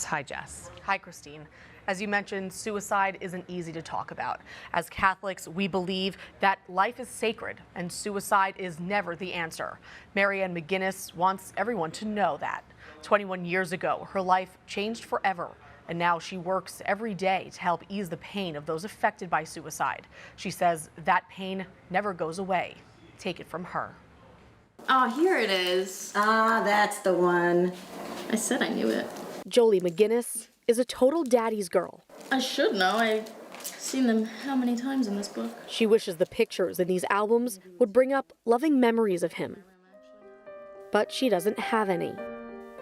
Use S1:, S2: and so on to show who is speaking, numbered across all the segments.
S1: Hi, Jess.
S2: Hi, Christine. As you mentioned, suicide isn't easy to talk about. As Catholics, we believe that life is sacred and suicide is never the answer. MaryAnn Maginnis wants everyone to know that. 21 years ago, her life changed forever, and now she works every day to help ease the pain of those affected by suicide. She says that pain never goes away. Take it from her.
S3: Oh, here it is.
S4: Ah, that's the one.
S3: I said I knew it.
S2: Jolie Maginnis is a total daddy's girl.
S3: I should know. I've seen them how many times in this book?
S2: She wishes the pictures in these albums would bring up loving memories of him. But she doesn't have any.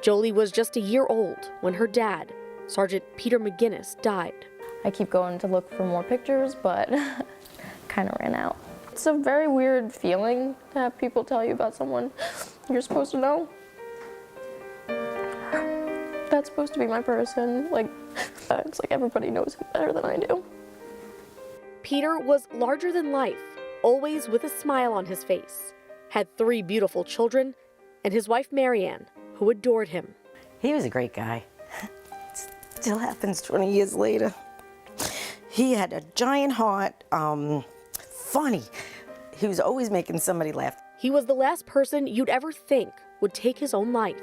S2: Jolie was just a year old when her dad, Sergeant Peter Maginnis, died.
S5: I keep going to look for more pictures, but kind of ran out. It's a very weird feeling to have people tell you about someone you're supposed to know. That's supposed to be my person. It's like everybody knows him better than I do.
S2: Peter was larger than life, always with a smile on his face, had 3 beautiful children, and his wife MaryAnn, who adored him.
S4: He was a great guy. Still happens 20 years later. He had a giant heart, funny. He was always making somebody laugh.
S2: He was the last person you'd ever think would take his own life.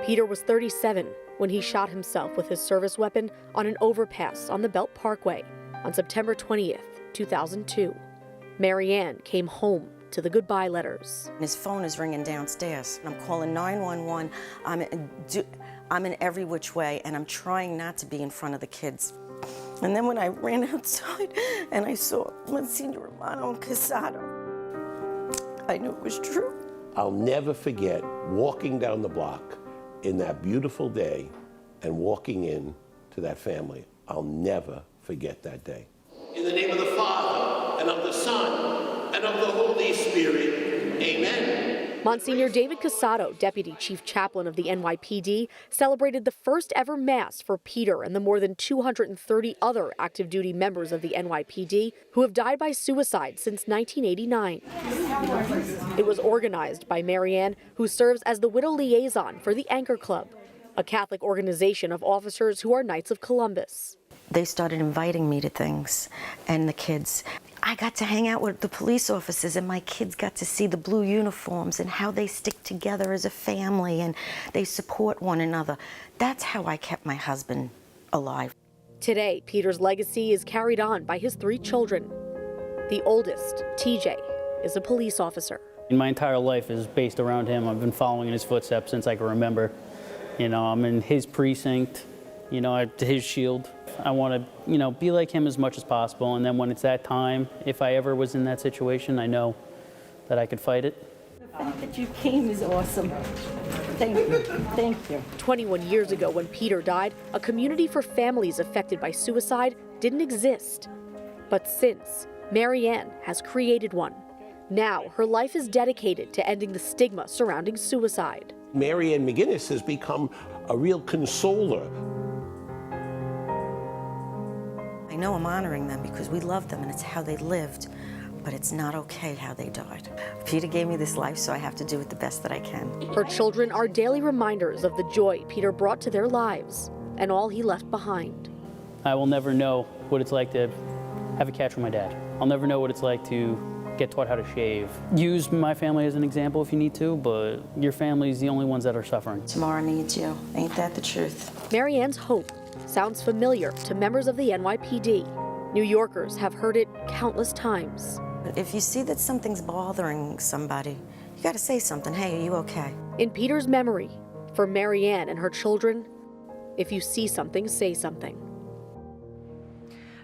S2: Peter was 37 when he shot himself with his service weapon on an overpass on the Belt Parkway on September 20th, 2002. MaryAnn came home to the goodbye letters.
S4: His phone is ringing downstairs. I'm calling 911. I'm in every which way, and I'm trying not to be in front of the kids. And then when I ran outside and I saw Monsignor Romano Casado, I knew it was true.
S6: I'll never forget walking down the block in that beautiful day and walking in to that family. I'll never forget that day. In the name of the Father, and of the Son, and of the Holy Spirit, amen.
S2: Monsignor David Casado, Deputy Chief Chaplain of the NYPD, celebrated the first ever Mass for Peter and the more than 230 other active duty members of the NYPD who have died by suicide since 1989. It was organized by MaryAnn, who serves as the widow liaison for the Anchor Club, a Catholic organization of officers who are Knights of Columbus.
S4: They started inviting me to things, and the kids. I got to hang out with the police officers, and my kids got to see the blue uniforms and how they stick together as a family and they support one another. That's how I kept my husband alive.
S2: Today, Peter's legacy is carried on by his 3 children. The oldest, TJ, is a police officer.
S7: My entire life is based around him. I've been following in his footsteps since I can remember. I'm in his precinct, his shield. I want to, be like him as much as possible. And then when it's that time, if I ever was in that situation, I know that I could fight it.
S4: The fact that you came is awesome. Thank you. Thank you.
S2: 21 years ago, when Peter died, a community for families affected by suicide didn't exist. But since, MaryAnn has created one. Now, her life is dedicated to ending the stigma surrounding suicide.
S6: MaryAnn Maginnis has become a real consoler.
S4: I know I'm honoring them because we love them and it's how they lived, but it's not okay how they died. Peter gave me this life, so I have to do it the best that I can.
S2: Her children are daily reminders of the joy Peter brought to their lives and all he left behind.
S7: I will never know what it's like to have a catch with my dad. I'll never know what it's like to get taught how to shave. Use my family as an example if you need to, but your family's the only ones that are suffering.
S4: Tomorrow needs you. Ain't that the truth?
S2: MaryAnn's hope sounds familiar to members of the NYPD. New Yorkers have heard it countless times.
S4: If you see that something's bothering somebody, you gotta say something. Hey, are you okay?
S2: In Peter's memory, for MaryAnn and her children, if you see something, say something.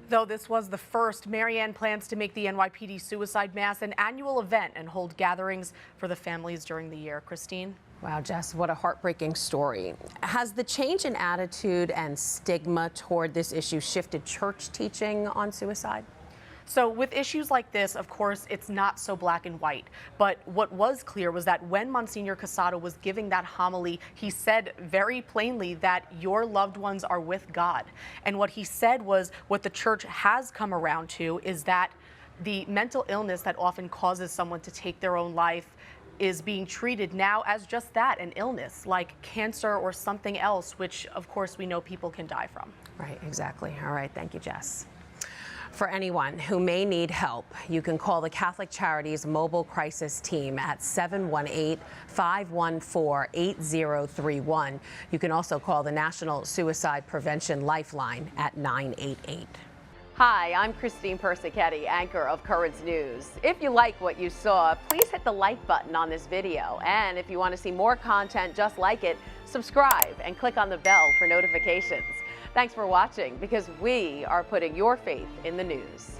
S2: Though this was the first, MaryAnn plans to make the NYPD Suicide Mass an annual event and hold gatherings for the families during the year. Christine?
S1: Wow, Jess, what a heartbreaking story. Has the change in attitude and stigma toward this issue shifted church teaching on suicide?
S2: So with issues like this, of course, it's not so black and white. But what was clear was that when Monsignor Casado was giving that homily, he said very plainly that your loved ones are with God. And what he said was what the church has come around to is that the mental illness that often causes someone to take their own life is being treated now as just that, an illness like cancer or something else, which of course we know people can die from.
S1: Right, exactly. All right, thank you, Jess. For anyone who may need help, you can call the Catholic Charities Mobile Crisis Team at 718-514-8031. You can also call the National Suicide Prevention Lifeline at 988.
S8: Hi, I'm Christine Persichetti, anchor of Currents News. If you like what you saw, please hit the like button on this video. And if you want to see more content just like it, subscribe and click on the bell for notifications. Thanks for watching, because we are putting your faith in the news.